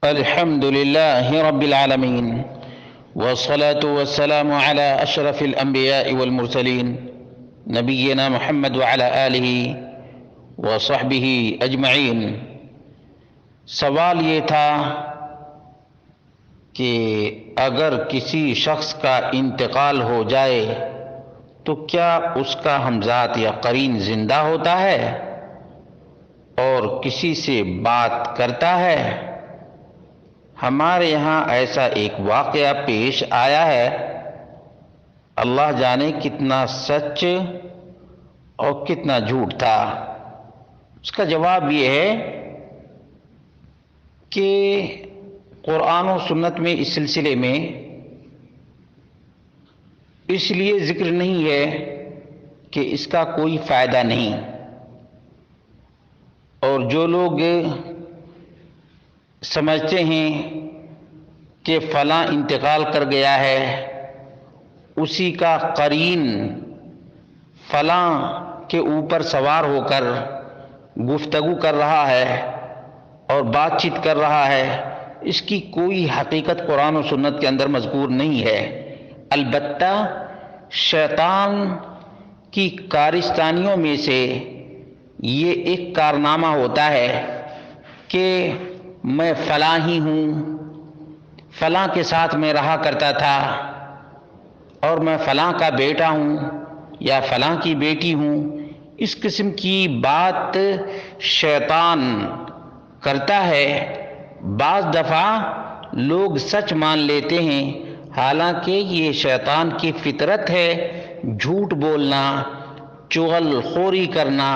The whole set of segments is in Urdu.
الحمد لله رب العالمين، والصلاة والسلام على أشرف الأنبياء والمرسلين نبينا محمد وعلى آله وصحبه أجمعين۔ سوال یہ تھا کہ اگر کسی شخص کا انتقال ہو جائے تو کیا اس کا ہمذات یا قرین زندہ ہوتا ہے اور کسی سے بات کرتا ہے؟ ہمارے یہاں ایسا ایک واقعہ پیش آیا ہے، اللہ جانے کتنا سچ اور کتنا جھوٹ تھا۔ اس کا جواب یہ ہے کہ قرآن و سنت میں اس سلسلے میں اس لیے ذکر نہیں ہے کہ اس کا کوئی فائدہ نہیں، اور جو لوگ سمجھتے ہیں کہ فلاں انتقال کر گیا ہے، اسی کا قرین فلاں کے اوپر سوار ہو کر گفتگو کر رہا ہے اور بات چیت کر رہا ہے، اس کی کوئی حقیقت قرآن و سنت کے اندر مذکور نہیں ہے۔ البتہ شیطان کی کارستانیوں میں سے یہ ایک کارنامہ ہوتا ہے کہ میں فلاں ہی ہوں، فلاں کے ساتھ میں رہا کرتا تھا، اور میں فلاں کا بیٹا ہوں یا فلاں کی بیٹی ہوں۔ اس قسم کی بات شیطان کرتا ہے۔ بعض دفعہ لوگ سچ مان لیتے ہیں، حالانکہ یہ شیطان کی فطرت ہے، جھوٹ بولنا، چغل خوری کرنا،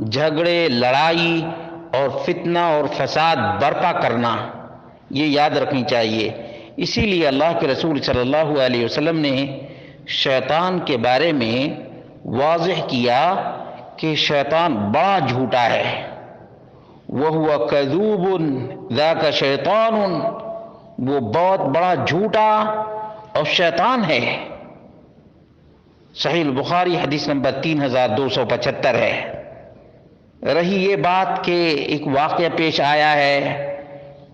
جھگڑے لڑائی اور فتنہ اور فساد برپا کرنا، یہ یاد رکھنی چاہیے۔ اسی لیے اللہ کے رسول صلی اللہ علیہ وسلم نے شیطان کے بارے میں واضح کیا کہ شیطان بڑا جھوٹا ہے، وَهُوَ كَذُوبٌ ذَاكَ شَيْطَانٌ، وہ بہت بڑا جھوٹا اور شیطان ہے۔ صحیح البخاری حدیث نمبر 3275 ہے۔ رہی یہ بات کہ ایک واقعہ پیش آیا ہے،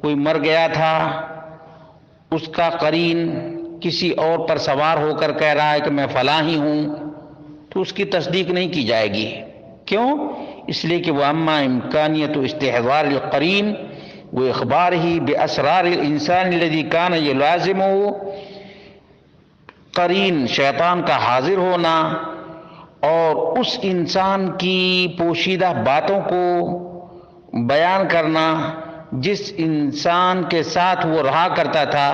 کوئی مر گیا تھا، اس کا قرین کسی اور پر سوار ہو کر کہہ رہا ہے کہ میں فلاں ہی ہوں، تو اس کی تصدیق نہیں کی جائے گی۔ کیوں؟ اس لیے کہ وہ اما امکانیت استحضار القرین وہ اخبار ہی باسرار الانسان الذی کان یلازمہ، قرین شیطان کا حاضر ہونا اور اس انسان کی پوشیدہ باتوں کو بیان کرنا جس انسان کے ساتھ وہ رہا کرتا تھا،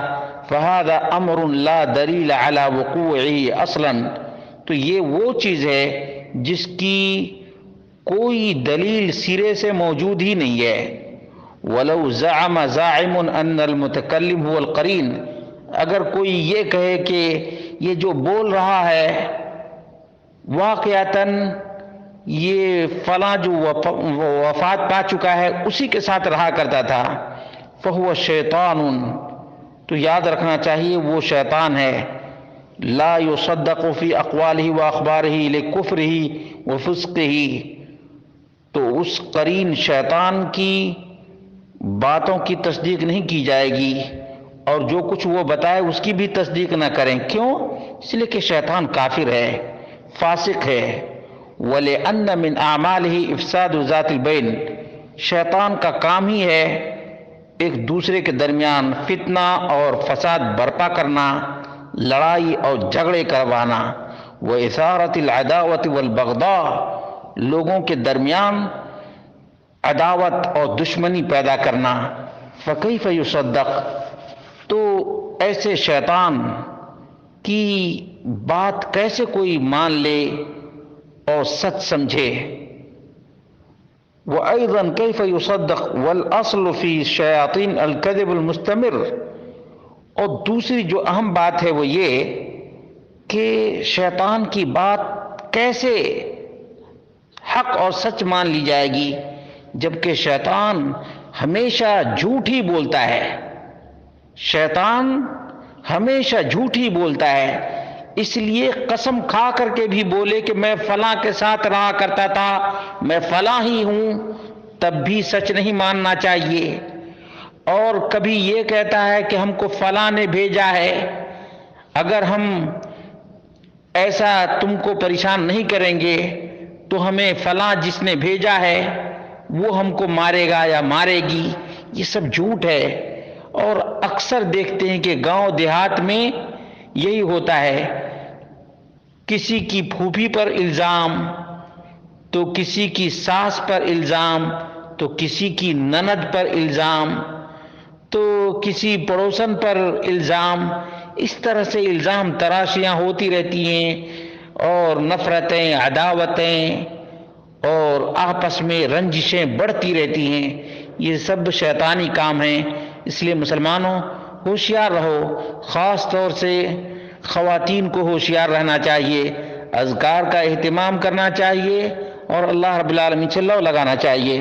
فہذا امر لا دلیل علی وقوعہ اصلا، تو یہ وہ چیز ہے جس کی کوئی دلیل سرے سے موجود ہی نہیں ہے۔ ولو زعم زاعم ان المتکلم هو القرین، اگر کوئی یہ کہے کہ یہ جو بول رہا ہے واقعتاً یہ فلاں جو وفات پا چکا ہے اسی کے ساتھ رہا کرتا تھا، فہو شیطان، تو یاد رکھنا چاہیے وہ شیطان ہے۔ لا یصدق فی اقوالہ و اخبارہ لکفرہ و فسقہ، تو اس قرین شیطان کی باتوں کی تصدیق نہیں کی جائے گی، اور جو کچھ وہ بتائے اس کی بھی تصدیق نہ کریں۔ کیوں؟ اس لیے کہ شیطان کافر ہے، فاسق ہے۔ وَلِأَنَّ مِنْ أَعْمَالِهِ إِفْسَادُ ذَاتِ الْبَيْنِ، شیطان کا کام ہی ہے ایک دوسرے کے درمیان فتنہ اور فساد برپا کرنا، لڑائی اور جھگڑے کروانا، وَإِثَارَةِ الْعَدَاوَةِ وَالْبَغْضَاءِ، لوگوں کے درمیان عداوت اور دشمنی پیدا کرنا۔ فَكَيْفَ يُصَدَّقُ، تو ایسے شیطان کی بات کیسے کوئی مان لے اور سچ سمجھے؟ وَأَيْضًا كَيْفَ يُصَدَّقُ وَالْأَصْلُ فِي الشَّيَاطِينِ الْكَذِبُ الْمُسْتَمِرُّ، اور دوسری جو اہم بات ہے وہ یہ کہ شیطان کی بات کیسے حق اور سچ مان لی جائے گی جبکہ شیطان ہمیشہ جھوٹ ہی بولتا ہے۔ شیطان ہمیشہ جھوٹ ہی بولتا ہے، اس لیے قسم کھا کر کے بھی بولے کہ میں فلاں کے ساتھ رہا کرتا تھا، میں فلاں ہی ہوں، تب بھی سچ نہیں ماننا چاہیے۔ اور کبھی یہ کہتا ہے کہ ہم کو فلاں نے بھیجا ہے، اگر ہم ایسا تم کو پریشان نہیں کریں گے تو ہمیں فلاں جس نے بھیجا ہے وہ ہم کو مارے گا یا مارے گی۔ یہ سب جھوٹ ہے، اور اکثر دیکھتے ہیں کہ گاؤں دیہات میں یہی ہوتا ہے، کسی کی پھوپھی پر الزام، تو کسی کی ساس پر الزام، تو کسی کی نند پر الزام، تو کسی پڑوسن پر الزام، اس طرح سے الزام تراشیاں ہوتی رہتی ہیں، اور نفرتیں، عداوتیں اور آپس میں رنجشیں بڑھتی رہتی ہیں۔ یہ سب شیطانی کام ہیں، اس لیے مسلمانوں ہوشیار رہو، خاص طور سے خواتین کو ہوشیار رہنا چاہیے، اذکار کا اہتمام کرنا چاہیے، اور اللہ رب العالمین سے لو لگانا چاہیے۔